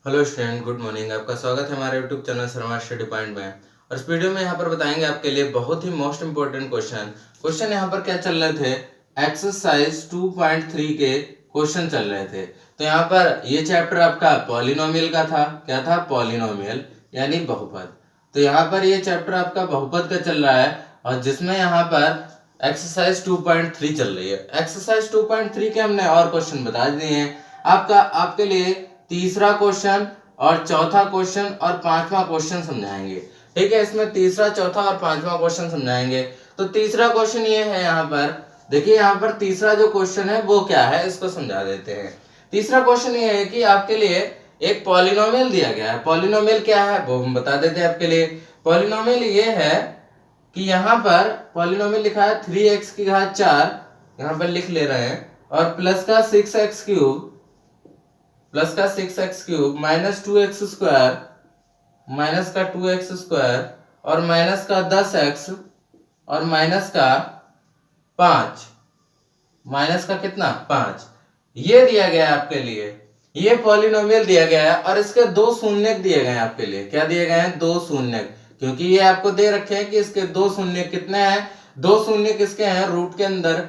Hello student, good morning. आपका स्वागत है हमारे YouTube channel Sharma study point में। और इस वीडियो में यहाँ पर बताएंगे आपके लिए बहुत ही मोस्ट इंपॉर्टेंट क्वेश्चन यहाँ पर क्या चल रहे थे, एक्सरसाइज 2.3 के क्वेश्चन चल रहे थे। तो यहाँ पर ये चैप्टर आपका पॉलिनोमियल का था। क्या था? पॉलिनोमियल यानी बहुपद। तो यहाँ पर ये चैप्टर आपका बहुपद का चल रहा है और जिसमें यहाँ पर एक्सरसाइज 2.3 चल रही है। एक्सरसाइज 2.3 के हमने और क्वेश्चन बता दिए हैं। आपके लिए तीसरा क्वेश्चन और चौथा क्वेश्चन और पांचवा क्वेश्चन समझाएंगे। ठीक है, इसमें तीसरा, चौथा और पांचवा क्वेश्चन समझाएंगे। तो तीसरा क्वेश्चन ये है, यहाँ पर देखिए, यहाँ पर तीसरा जो क्वेश्चन है वो क्या है, इसको समझा देते हैं। तीसरा क्वेश्चन ये है कि आपके लिए एक पॉलिनोमियल दिया गया है। पॉलिनोमियल क्या है वो हम बता देते हैं आपके लिए। पॉलिनोमियल ये है कि यहाँ पर पॉलिनोमियल लिखा है 3x की घात 4, यहाँ पर लिख ले रहे हैं, और प्लस का 6x³ माइनस 2x² माइनस का 2x² और माइनस का 10x और माइनस का 5, माइनस का कितना 5, ये दिया गया है आपके लिए। ये पॉलिनोमियल दिया गया है और इसके दो शून्यक दिए गए हैं आपके लिए। क्या दिए गए हैं? दो शून्यक। क्योंकि ये आपको दे रखे हैं कि इसके दो शून्यक कितने हैं, दो शून्यक किसके हैं, रूट के अंदर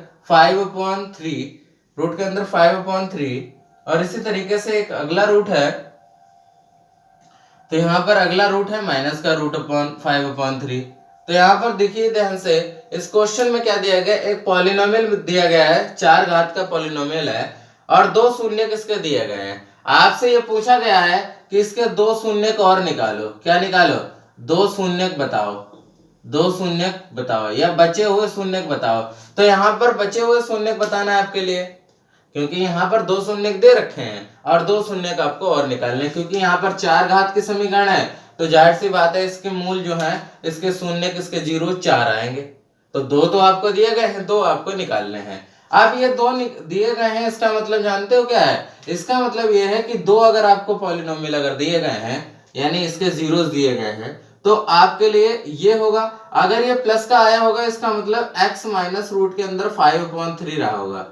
5/3 और इसी तरीके से एक अगला रूट है। तो यहाँ पर अगला रूट है माइनस का रूट अपॉन 5/3। तो यहाँ पर देखिए ध्यान से, इस क्वेश्चन में क्या दिया गया, एक पॉलिनोमियल दिया गया है, 4 घात का पॉलिनोमियल है और दो शून्य किसके दिए गए हैं। आपसे ये पूछा गया है कि इसके दो शून्यक और निकालो। क्या निकालो? दो शून्यक बताओ, दो शून्यक बताओ या बचे हुए शून्यक बताओ। तो यहाँ पर बचे हुए शून्यक बताना है आपके लिए, क्योंकि यहाँ पर दो शून्यक दे रखे हैं और दो शून्यक आपको और निकालने। क्योंकि यहाँ पर 4 घात की समीकरण है तो जाहिर सी बात है इसके मूल जो है, इसके शून्यक, इसके 0 4 आएंगे। तो दो तो आपको दिए गए हैं, दो आपको निकालने हैं। अब ये दो दिए गए हैं, इसका मतलब जानते हो क्या है? इसका मतलब ये है कि दो अगर आपको पॉलिनोमियल अगर दिए गए हैं, यानी इसके जीरोस दिए गए हैं, तो आपके लिए ये होगा। अगर ये प्लस का आया होगा, इसका मतलब x माइनस रूट के अंदर 5/3 रहा होगा।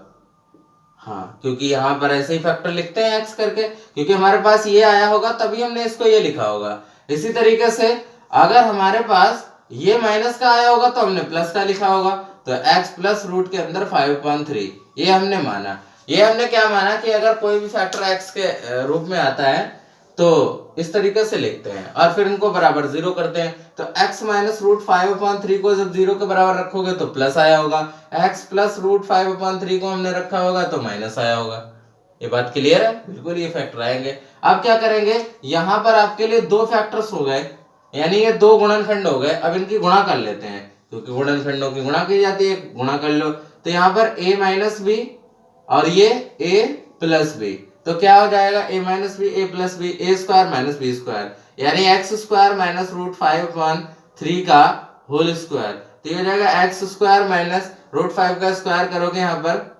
हाँ, क्योंकि यहाँ पर ऐसे ही फैक्टर लिखते हैं x करके, क्योंकि हमारे पास ये आया होगा तभी हमने इसको ये लिखा होगा। इसी तरीके से अगर हमारे पास ये माइनस का आया होगा तो हमने प्लस का लिखा होगा। तो x प्लस रूट के अंदर 5/3 ये हमने माना। ये हमने क्या माना कि अगर कोई भी फैक्टर x के रूप में आता है तो इस तरीके से लिखते हैं और फिर इनको बराबर 0 करते हैं। तो x माइनस रूट 5/3 को जब 0 के बराबर रखोगे तो प्लस आया होगा, x प्लस रूट 5/3 को हमने रखा होगा तो माइनस आया होगा। ये बात क्लियर है? बिल्कुल, ये फैक्टर आएंगे। अब क्या करेंगे, यहां पर आपके लिए दो फैक्टर्स हो गए, यानी ये दो गुणनखंड हो गए। अब इनकी गुणा कर लेते हैं, क्योंकि गुणनखंडों की गुणा की जाती है, गुणा कर लो। तो यहाँ पर a माइनस बी और ये a प्लस बी, तो क्या हो जाएगा, a minus B A plus B, A square minus B square, यानी एक्स स्क्वायर माइनस रूट 5/3 का होल स्क्वायर। तो ये हो जाएगा एक्स स्क्वायर माइनस रूट 5 का स्क्वायर करोगे, यहाँ पर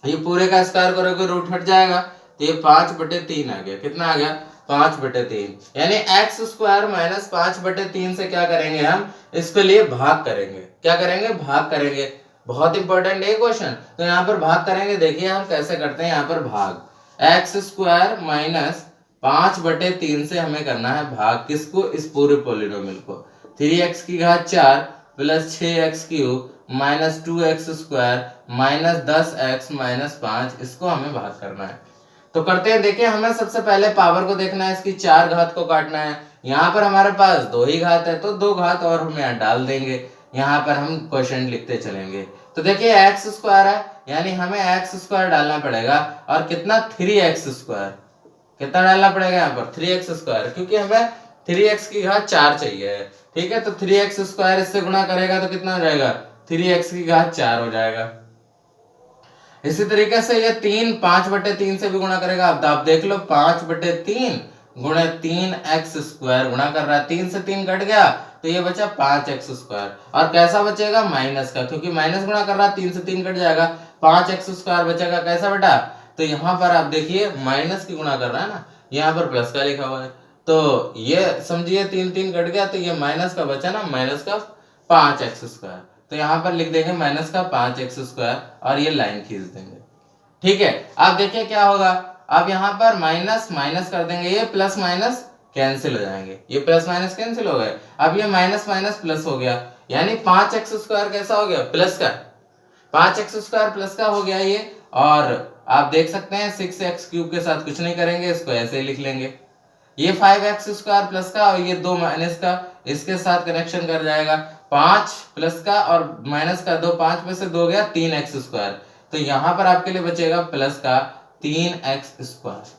ये पूरे का स्क्वायर करोगे, रूट हट जाएगा तो ये 5/3 आ गया। कितना आ गया? 5/3। यानी एक्स स्क्वायर माइनस 5/3 से क्या करेंगे, हम इसके लिए भाग करेंगे। क्या करेंगे? भाग करेंगे। बहुत इंपॉर्टेंट है क्वेश्चन। तो यहाँ पर भाग करेंगे, देखिए हम कैसे करते हैं। यहाँ पर भाग एक्स स्क्वायर माइनस 5/3 से हमें करना है भाग, किसको? इस पूरे पॉलिनोमियल को। 3x की घात 4 plus 6x³ minus 2x² minus 10x minus 5, इसको हमें भाग करना है। तो करते हैं, देखिए हमें सबसे पहले पावर को देखना है, इसकी 4 घात को काटना है। यहाँ पर हमारे पास 2 ही घात है तो 2 घात और हम यहाँ डाल देंगे। यहाँ पर हम क्वेश्चन लिखते चलेंगे। तो देखिए x² है, यानी हमें x² डालना पड़ेगा और कितना, 3x²। कितना डालना पड़ेगा यहाँ पर? 3x², क्योंकि हमें 3x की घात 4 चाहिए है। ठीक है, तो 3x² इससे गुणा करेगा तो कितना हो जाएगा, 3x की घात 4 हो जाएगा। इसी तरीके से ये 5/3 से भी गुणा करेगा। अब आप देख लो, 5/3 गुणे 3x² गुणा कर रहा है, 3 से 3 कट गया तो ये बचा 5x²। और कैसा बचेगा? माइनस का, क्योंकि माइनस गुणा कर रहा है, 3 से 3 कट जाएगा, 5x² बचेगा। कैसा बेटा? तो यहाँ पर आप देखिए माइनस की गुणा कर रहा है ना, यहाँ पर प्लस का लिखा हुआ है, तो ये समझिए 3 3 कट गया तो ये माइनस का बचा ना, माइनस का 5x²। तो यहाँ पर लिख देंगे माइनस का 5x² और ये लाइन खींच देंगे। ठीक है, अब देखिए क्या होगा। अब यहाँ पर माइनस माइनस कर देंगे, ये प्लस माइनस कैंसिल हो जाएंगे, ये प्लस माइनस कैंसिल हो गए। अब ये माइनस माइनस प्लस हो गया, यानी 5x² कैसा हो गया, प्लस का, 5x² प्लस का हो गया ये। और आप देख सकते हैं 6x³ के साथ कुछ नहीं करेंगे, इसको ऐसे ही लिख लेंगे। ये 5x² प्लस का और ये 2 माइनस का, इसके साथ कनेक्शन कर जाएगा। 5 प्लस का और माइनस का 2, 5 में से 2 गया 3x², तो यहाँ पर आपके लिए बचेगा प्लस का 3x²।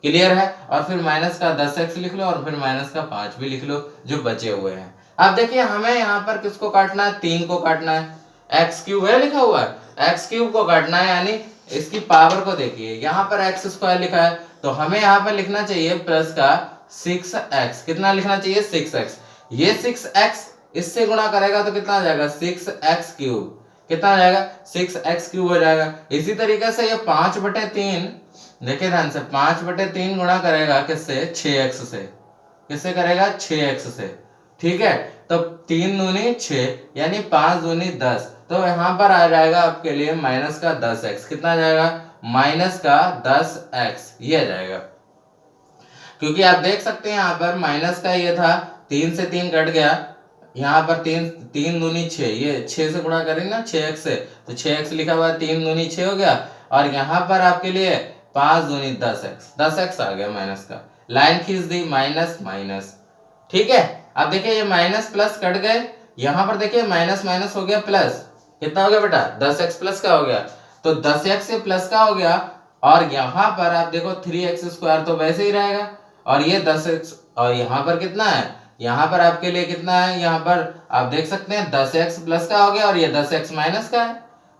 क्लियर है। और फिर माइनस का 10x लिख लो और फिर माइनस का 5 भी लिख लो जो बचे हुए हैं। अब देखिए हमें यहाँ पर किसको काटना है, 3 को काटना है। x³ है लिखा हुआ है, x³ को काटना है, यानी इसकी पावर को देखिए, यहाँ पर x² लिखा है तो हमें यहाँ पर लिखना चाहिए प्लस का 6x। कितना लिखना चाहिए, 6x। ये 6x इससे गुणा करेगा तो कितना आ जाएगा, 6x³। कितना आ जाएगा, 6x³ हो जाएगा। इसी तरीके से ये 5/3, देखिए ध्यान से, 5/3 गुणा करेगा किससे, 6x से। किससे करेगा, 6x से। ठीक है, तो 3 दूनी 6, यानी 5 दूनी 10, तो यहाँ पर आ जाएगा आपके लिए माइनस का 10x। कितना आ जाएगा, माइनस का 10x, ये आ जाएगा। क्योंकि आप देख सकते हैं यहाँ पर माइनस का ये था, 3 से 3 कट गया, यहाँ पर 3 दूनी 6, ये 6 से गुणा करेंगे ना 6x से, तो 6x लिखा हुआ है, 3 दूनी 6 हो गया। और यहाँ पर आपके लिए 5 दूनी 10x, 10x आ गया माइनस का। लाइन खींच दी, माइनस माइनस। ठीक है, अब देखिए ये माइनस प्लस कट गए, यहाँ पर देखिए माइनस माइनस हो गया प्लस। कितना हो गया बेटा, 10x प्लस का हो गया, तो 10x से प्लस का हो गया। और यहाँ पर आप देखो 3x² तो वैसे ही रहेगा, और ये 10x, और यहाँ पर कितना है, यहाँ पर आपके लिए कितना है, यहाँ पर आप देख सकते हैं 10x प्लस का हो गया और ये 10x माइनस का है,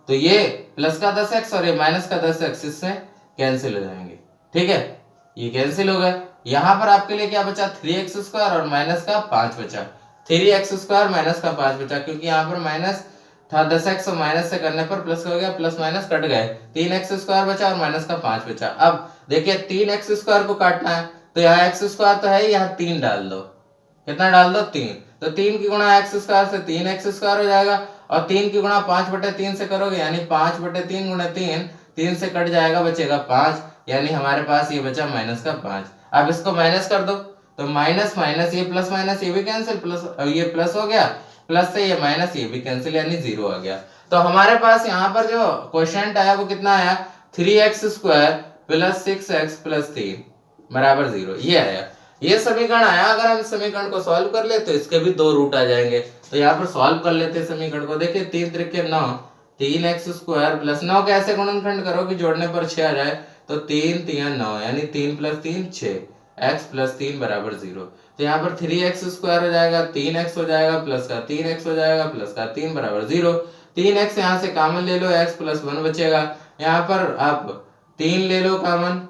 तो ये प्लस का 10x और ये माइनस का 10x इससे कैंसिल हो जाएंगे। ठीक है, ये कैंसिल हो गए। यहाँ पर आपके लिए क्या बचा, 3x² और माइनस का 5 बचा। 3x² माइनस का 5 बचा, क्योंकि यहाँ पर माइनस था 10x और माइनस से करने पर प्लस हो गया, प्लस माइनस कट गए, 3x² बचा और माइनस का 5 बचा। अब देखिए 3x² को काटना है, तो यहाँ x² तो है, यहाँ 3 डाल दो। कितना डाल दो, 3, तो 3 की गुणा x² से 3x² हो जाएगा, और 3 की गुणा 5/3 से करोगे, यानी 5/3 गुणा 3, 3 से कट जाएगा, बचेगा 5, यानी हमारे पास ये बचा माइनस का 5। अब इसको माइनस कर दो, तो माइनस माइनस, ये प्लस माइनस ये भी कैंसिल, प्लस ये प्लस हो गया, प्लस से ये माइनस ये भी कैंसिल, यानी 0 आ गया। तो हमारे पास यहाँ पर जो क्वोशिएंट आया वो कितना आया, 3x² प्लस 6x प्लस 3 बराबर 0, ये आया। ये समीकरण आया। अगर हम समीकरण को सॉल्व कर ले तो इसके भी 2 रूट आ जाएंगे, तो यहाँ पर सॉल्व कर लेते हैं समीकरण को। देखिए 3 त्रिके 9, 3x² प्लस 9 कैसे गुणनखंड करो कि जोड़ने पर 6 आ जाए, तो 3 3 9, यानी 3 प्लस 3 6, x प्लस 3 बराबर 0। तो यहाँ पर 3x² हो जाएगा, 3x हो जाएगा, प्लस का 3x हो जाएगा, प्लस का 3 बराबर 0। 3x यहाँ से कॉमन ले लो, x प्लस 1 बचेगा। यहाँ पर आप 3 ले लो कॉमन,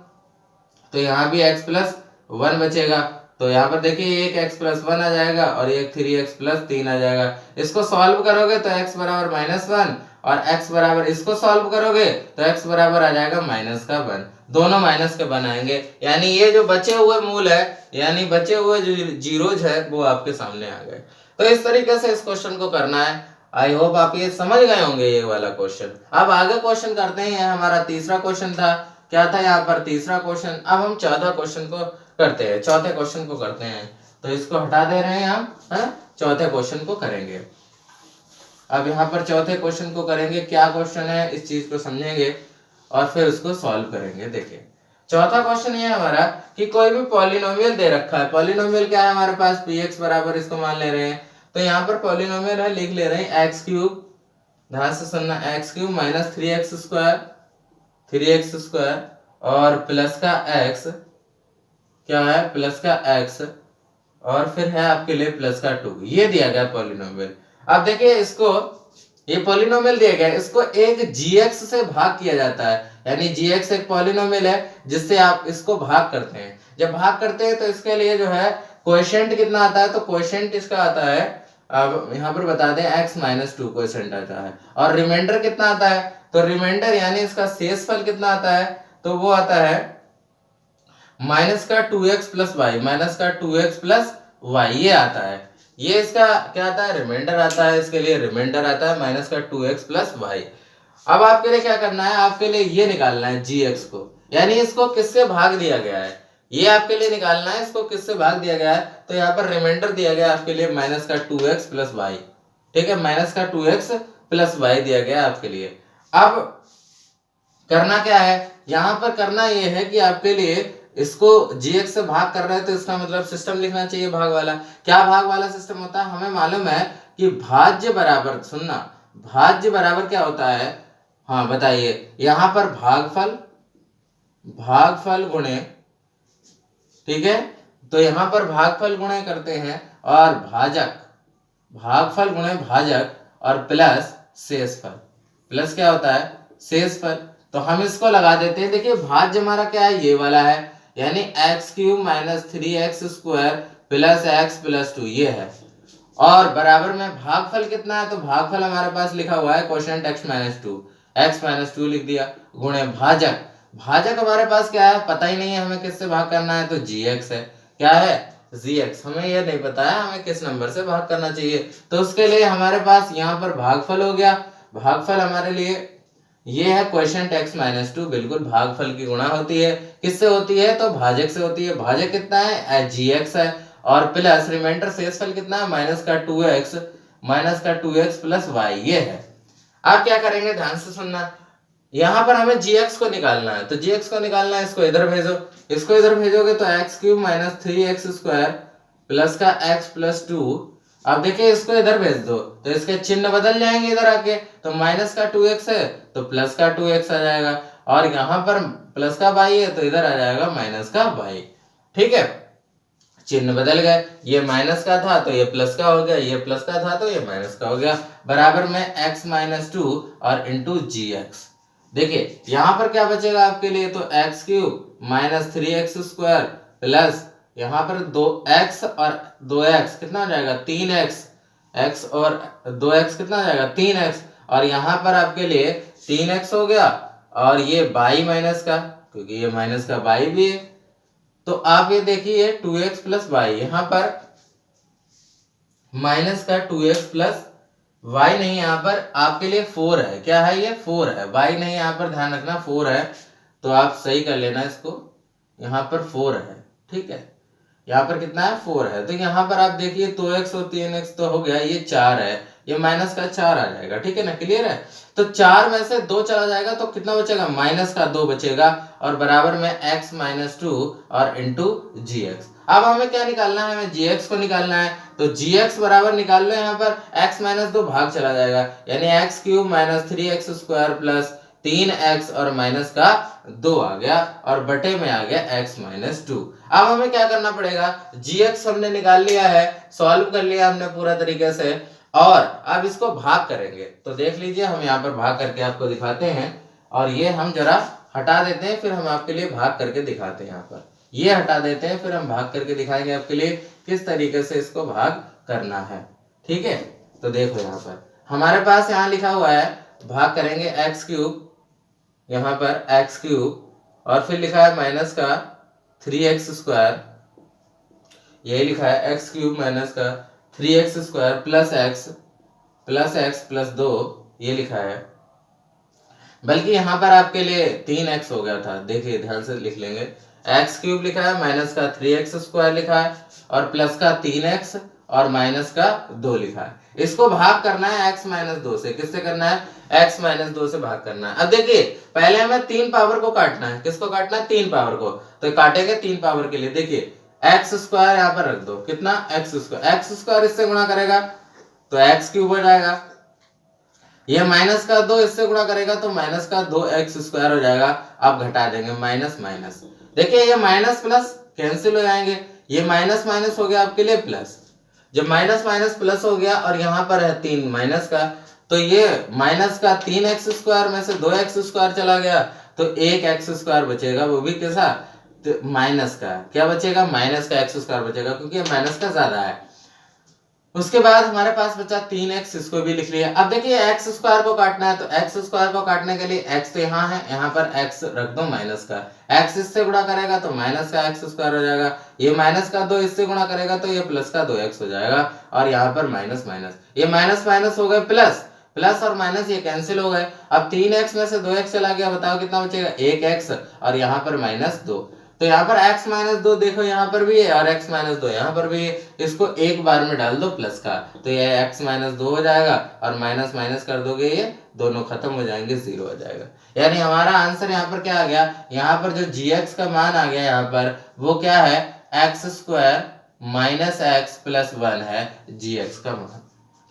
तो यहाँ भी x प्लस 1 बचेगा। तो यहाँ पर देखिए एक x प्लस 1 आ जाएगा और एक 3x प्लस 3 आ जाएगा। इसको सॉल्व करोगे तो x बराबर -1 और x बराबर, इसको सॉल्व करोगे तो x बराबर आ जाएगा माइनस का 1। दोनों माइनस के बनाएंगे, यानी ये जो बचे हुए मूल है, यानी बचे हुए जो जीरोज है वो आपके सामने आ गए। तो इस तरीके से इस क्वेश्चन को करना है। आई होप आप ये समझ गए होंगे ये वाला क्वेश्चन। अब आगे क्वेश्चन करते हैं। यह हमारा तीसरा क्वेश्चन था। क्या था यहाँ पर, तीसरा क्वेश्चन। अब हम चौथा क्वेश्चन को करते हैं, चौथे क्वेश्चन को करते हैं। तो इसको हटा दे रहे हैं हम, चौथे क्वेश्चन को करेंगे। अब यहाँ पर चौथे क्वेश्चन को करेंगे। क्या क्वेश्चन है इस चीज को समझेंगे और फिर उसको सॉल्व करेंगे। देखिए चौथा क्वेश्चन ये है हमारा कि कोई भी पॉलिनोमियल दे रखा है। पॉलिनोमियल क्या है हमारे पास, px बराबर, इसको मान ले रहे हैं। तो यहाँ पर पॉलिनोमियल है, लिख ले रहे हैं x³, ध्यान से सुनना, x³ माइनस 3x² और प्लस का x, क्या है प्लस का x, और फिर है आपके लिए प्लस का 2। ये दिया गया पॉलिनोमियल। अब देखिए इसको, ये पॉलिनोमियल दिया गया, इसको एक gx से भाग किया जाता है। यानी gx एक पॉलिनोमियल है जिससे आप इसको भाग करते हैं। जब भाग करते हैं तो इसके लिए जो है कोएफिशिएंट कितना आता है, तो कोएफिशिएंट इसका आता है, अब यहाँ पर बता दें, x-2 कोएफिशिएंट आता है। और रिमाइंडर कितना आता है, तो रिमाइंडर यानी इसका शेषफल कितना आता है, तो वो आता है माइनस का 2x प्लस वाई, माइनस का 2x प्लस वाई, ये आता है। ये इसका क्या आता है, रिमाइंडर आता है। इसके लिए रिमाइंडर आता है माइनस का 2x प्लस वाई। अब आपके लिए क्या करना है, आपके लिए ये निकालना है gx को। यानी इसको किससे भाग दिया गया है, ये आपके लिए निकालना है, इसको किससे भाग दिया गया है। तो यहाँ पर रिमाइंडर दिया गया आपके लिए माइनस का 2x प्लस वाई, ठीक है, माइनस का 2x प्लस वाई दिया गया आपके लिए। अब करना क्या है, यहां पर करना ये है कि आपके लिए इसको gx से भाग कर रहे हैं तो इसका मतलब सिस्टम लिखना चाहिए भाग वाला। क्या भाग वाला सिस्टम होता है, हमें मालूम है कि भाज्य बराबर, सुनना, भाज्य बराबर क्या होता है, हाँ बताइए, यहां पर भागफल, भागफल गुणे, ठीक है, तो यहां पर भागफल गुणे करते हैं और भाजक, भागफल गुणे भाजक और प्लस शेषफल, प्लस क्या होता है, शेषफल। तो हम इसको लगा देते हैं, देखिए भाज्य हमारा क्या है, ये वाला है, यानी x cube minus 3x square plus x plus 2 ये है, और बराबर में भागफल कितना है, तो भागफल हमारे पास लिखा हुआ है question x minus 2, x minus 2 लिख दिया, गुणे भाजक, भाजक हमारे पास क्या है पता ही नहीं है, हमें किससे भाग करना है, तो gx है, क्या है gx, हमें यह नहीं पता है हमें किस नंबर से भाग करना चाहिए। तो उसके लिए हमारे पास यहाँ पर भागफल हो गया, भागफल हमारे लिए ये है क्वेश्चन x माइनस 2, बिल्कुल भागफल की गुणा होती है, किससे होती है, तो भाजक से होती है, भाजक कितना है gx है, और प्लस रिमाइंडर शेषफल कितना है माइनस का 2x, माइनस का 2x प्लस वाई ये है। आप क्या करेंगे ध्यान से सुनना, यहां पर हमें gx को निकालना है, तो gx को निकालना है, इसको इधर भेजो, इसको इधर भेजोगे तो x cube minus 3x square plus का x प्लस 2, अब देखिए इसको इधर भेज दो तो इसके चिन्ह बदल जाएंगे इधर आके, तो माइनस का 2x है तो प्लस का 2x आ जाएगा, और यहाँ पर प्लस का y है तो इधर आ जाएगा माइनस का y, ठीक है, चिन्ह बदल गए, ये माइनस का था तो ये प्लस का हो गया, ये प्लस का था तो ये माइनस का हो गया, बराबर में x माइनस 2 और इंटू जी एक्स। देखिए यहां पर क्या बचेगा आपके लिए, तो x cube minus 3x square plus यहाँ पर 2x और 2x कितना हो जाएगा 3x, x और 2x कितना हो जाएगा 3x, और यहाँ पर आपके लिए 3x हो गया, और ये y माइनस का, क्योंकि ये माइनस का y भी है, तो आप ये देखिए 2x प्लस वाई, यहाँ पर माइनस का 2x प्लस वाई नहीं, यहाँ पर आपके लिए 4 है, क्या है ये 4 है, y नहीं, यहाँ पर ध्यान रखना 4 है, तो आप सही कर लेना इसको, यहाँ पर 4 है, ठीक है, यहाँ पर कितना है 4 है, तो यहाँ पर आप देखिए 2x और 3x तो हो गया, ये 4 है, ये माइनस का 4 आ जाएगा, ठीक है ना, क्लियर है। तो 4 में से 2 चला जाएगा तो कितना बचेगा, माइनस का 2 बचेगा, और बराबर में x माइनस 2 और इंटू जी एक्स। अब हमें क्या निकालना है, हमें gx को निकालना है, तो gx बराबर निकाल लो, यहाँ पर x माइनस 2 भाग चला जाएगा, यानी x cube minus 3x square plus 3x और माइनस का 2 आ गया, और बटे में आ गया x माइनस 2। अब हमें क्या करना पड़ेगा, gx हमने निकाल लिया है, सॉल्व कर लिया हमने पूरा तरीके से, और अब इसको भाग करेंगे, तो देख लीजिए हम यहाँ पर भाग करके आपको दिखाते हैं, और ये हम जरा हटा देते हैं, फिर हम आपके लिए भाग करके दिखाते हैं, यहाँ पर ये हटा देते हैं, फिर हम भाग करके दिखाएंगे आपके लिए किस तरीके से इसको भाग करना है, ठीक है। तो देखो यहाँ पर हमारे पास यहाँ लिखा हुआ है, भाग करेंगे एक्स क्यूब, यहाँ पर एक्स क्यूब, और फिर लिखा है माइनस का 3x स्क्वायर, यही लिखा है एक्स क्यूब माइनस का 3x square plus x plus 2, ये लिखा है, बल्कि यहाँ पर आपके लिए 3x हो गया था, देखिए ध्यान से लिख लेंगे, एक्स क्यूब लिखा है, माइनस का 3x स्क्वायर लिखा है, और प्लस का 3x और माइनस का 2 लिखा है। इसको भाग करना है x माइनस 2 से, किससे करना है, x माइनस 2 से भाग करना है। अब देखिए पहले हमें 3 पावर को काटना है, किसको काटना है, 3 पावर को, तो काटेंगे 3 पावर के लिए, देखिए एक्स स्क्वायर यहाँ पर रख दो, कितना एक्स स्क्वायर इससे गुणा करेगा तो एक्स क्यूब हो जाएगा, ये माइनस का 2 इससे गुणा करेगा तो माइनस का 2x स्क्वायर हो जाएगा, आप घटा देंगे माइनस माइनस, देखिए ये माइनस प्लस कैंसिल हो जाएंगे, ये माइनस माइनस हो गया आपके लिए प्लस, जब माइनस माइनस प्लस हो गया और यहाँ पर है 3 माइनस का, तो ये माइनस का 3x स्क्वायर में से 2x स्क्वायर चला गया, तो 1x स्क्वायर बचेगा, वो भी कैसा, तो माइनस का, क्या बचेगा, माइनस का x स्क्वायर बचेगा, क्योंकि माइनस का ज्यादा है। उसके बाद हमारे पास बचा 3x, इसको भी लिख लिया। अब देखिए x स्क्वायर को काटना है, तो x स्क्वायर को काटने के लिए x तो यहाँ है, यहाँ पर x रख दो माइनस का, x इससे गुणा करेगा तो माइनस का x स्क्वायर हो जाएगा, ये माइनस का 2 इससे गुणा करेगा तो ये प्लस का 2x हो जाएगा, और यहाँ पर माइनस माइनस, ये माइनस माइनस हो गए प्लस, प्लस और माइनस ये कैंसिल हो गए। अब 3x में से 2x चला गया, बताओ कितना बचेगा, 1x और यहाँ पर -2। तो यहाँ पर x - 2 देखो यहाँ पर भी है और x - 2 यहाँ पर भी है, इसको एक बार में डाल दो प्लस का, तो ये x - 2 हो जाएगा और माइनस माइनस कर दोगे ये दोनों खत्म हो जाएंगे, 0 हो जाएगा। यानी हमारा आंसर यहाँ पर क्या आ गया, यहाँ पर जो gx का मान आ गया यहाँ पर वो क्या है, x² - x + 1 है gx का मान।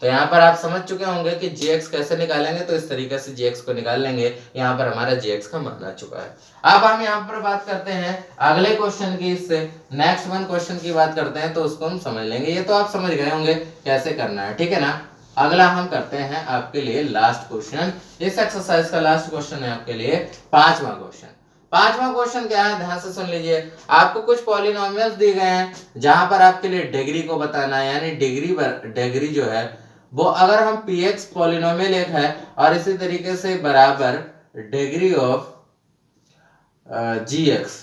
तो यहाँ पर आप समझ चुके होंगे कि gx कैसे निकालेंगे, तो इस तरीके से gx को निकाल लेंगे। यहाँ पर हमारा gx का मान आ चुका है। अब हम यहाँ पर बात करते हैं अगले क्वेश्चन की, इससे नेक्स्ट वन क्वेश्चन की बात करते हैं, तो उसको हम समझ लेंगे। ये तो आप समझ गए होंगे कैसे करना है, ठीक है ना। अगला हम करते हैं आपके लिए लास्ट क्वेश्चन। इस एक्सरसाइज का लास्ट क्वेश्चन है आपके लिए पांचवा क्वेश्चन। पांचवा क्वेश्चन क्या है, ध्यान से सुन लीजिए। आपको कुछ पॉलिनोमियल्स दिए गए हैं जहां पर आपके लिए डिग्री को बताना है, यानी डिग्री जो है वो अगर हम px पॉलिनोमियल एक है और इसी तरीके से बराबर डिग्री ऑफ gx।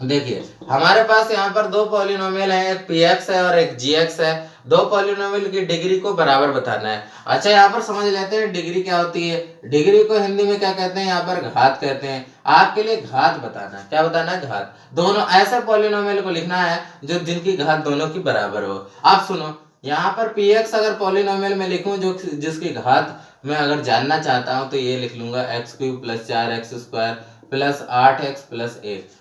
देखिए हमारे पास यहाँ पर दो पॉलिनोमियल है, एक px है और एक gx है। दो पॉलिनोमियल की डिग्री को बराबर बताना है। अच्छा यहाँ पर समझ लेते हैं डिग्री क्या होती है। डिग्री को हिंदी में क्या कहते हैं, यहाँ पर घात कहते हैं। आपके लिए घात बताना है, क्या बताना है, घात। दोनों ऐसे पॉलिनोमियल को लिखना है जो जिनकी घात दोनों की बराबर हो। आप सुनो, यहाँ पर px अगर पॉलिनोमियल में लिखूं जो जिसकी घात मैं अगर जानना चाहता हूं तो ये लिख लूंगा x³ + 4x² + 8x + 1।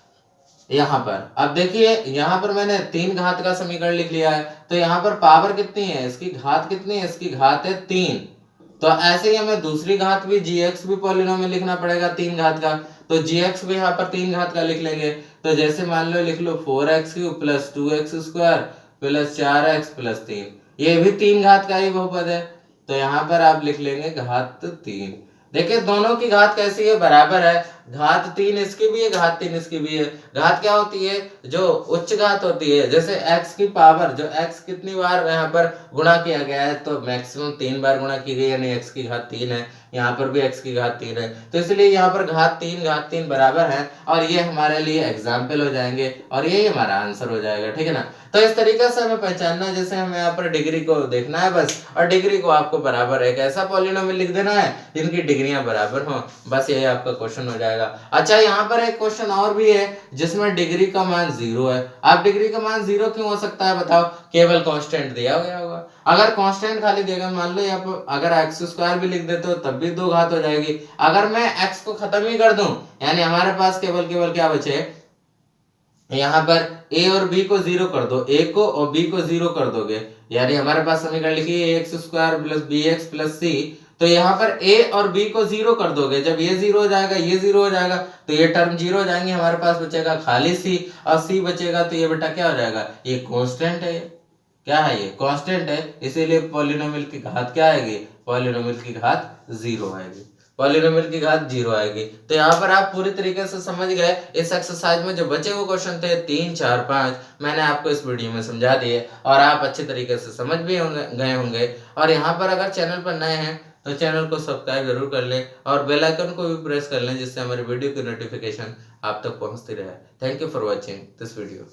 यहाँ पर अब देखिए यहाँ पर मैंने 3 घात का समीकरण लिख लिया है, तो यहाँ पर पावर कितनी है, इसकी घात कितनी है, इसकी घात है 3। तो ऐसे ही हमें दूसरी घात भी gx भी पॉलिनोमियल लिखना पड़ेगा 3 घात का, तो gx भी यहाँ पर 3 घात का लिख लेंगे। तो जैसे मान लो लिख लो 4x³ + 2x² + 4x + 3, ये भी 3 घात का ही बहुपद है, तो यहाँ पर आप लिख लेंगे घात 3। देखिए दोनों की घात कैसी है, बराबर है। घात 3 इसकी भी है, घात 3 इसकी भी है। घात क्या होती है, जो उच्च घात होती है, जैसे x की पावर, जो x कितनी बार यहाँ पर गुणा किया गया है, तो मैक्सिमम 3 बार गुणा की गई, यानी x की घात 3 है। यहाँ पर भी x की घात 3 है, तो इसलिए यहाँ पर घात 3 बराबर है, और ये हमारे लिए एग्जाम्पल हो जाएंगे और यही हमारा आंसर हो जाएगा, ठीक है ना। तो इस तरीके से हमें पहचानना, जैसे हमें यहाँ पर डिग्री को देखना है बस, और डिग्री को आपको बराबर एक ऐसा पॉलिनोमियल लिख देना है जिनकी डिग्रियां बराबर हो, बस यही आपका क्वेश्चन हो जाएगा। अच्छा यहाँ पर एक क्वेश्चन और भी है जिसमें डिग्री का मान 0 है। आप डिग्री का मान 0 क्यों हो सकता है बताओ, केवल कांस्टेंट दिया गया होगा। अगर कांस्टेंट खाली देगा, मान लो यहाँ पर अगर x² भी लिख देते हो तब भी 2 घात हो जाएगी। अगर मैं x को खत्म ही कर दूं, यानी हमारे पास केवल क्या बचे, यहाँ पर a और b को 0 कर दो, a को और b को 0 कर दोगे, यानी हमारे पास समीकरण लिखिए ax² + bx + c। तो यहाँ पर a और b को 0 कर दोगे, जब ये 0 हो जाएगा, ये 0 हो जाएगा, तो ये टर्म 0 हो जाएंगे, हमारे पास बचेगा खाली c, और c बचेगा तो ये बेटा क्या हो जाएगा, ये कांस्टेंट है। क्या है, ये कांस्टेंट है, इसीलिए पॉलिनोमियल की घात क्या आएगी, पॉलिनोमियल की घात 0 आएगी, पॉलिनोमियल की घात 0 आएगी। तो यहाँ पर आप पूरी तरीके से समझ गए। इस एक्सरसाइज में जो बचे हुए क्वेश्चन थे 3, 4, 5 मैंने आपको इस वीडियो में समझा दिए और आप अच्छे तरीके से समझ भी गए होंगे। और यहाँ पर अगर चैनल पर नए हैं तो चैनल को सब्सक्राइब जरूर कर लें और बेल आइकन को भी प्रेस कर लें, जिससे हमारी वीडियो की नोटिफिकेशन आप तक पहुँचती रहे। Thank you for watching this video.